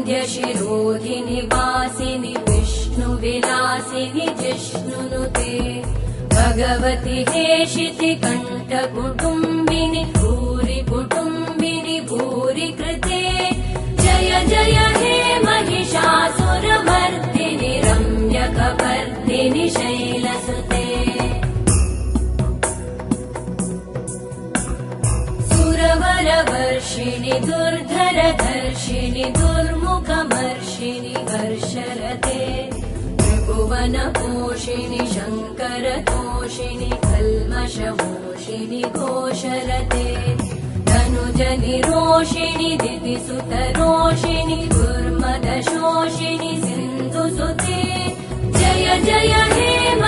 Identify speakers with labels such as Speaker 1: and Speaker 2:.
Speaker 1: अरविन्द्यशिरोधिनि वासिनि विष्णुविलासिनि जिष्णुनुते भगवति हेशिति कण्ठकुटुम्बिनि भूरि कुटुम्बिनि भूरि कृते जय जय हे महिषासुरमर्दिनि रम्यकपर्दिनि शैलसुते सुरवरवर्षिणि दुर्धरधर्षिणि दुर्मुखमर्षिणि हर्षरते त्रिभुवनपोषिणि शङ्करतोषिणि कल्मषमोषिणि घोषरते धनुजनिरोषिणि दितिसुतरोषिणि दुर्मदशोषिणि सिन्धुसुते जय जय हे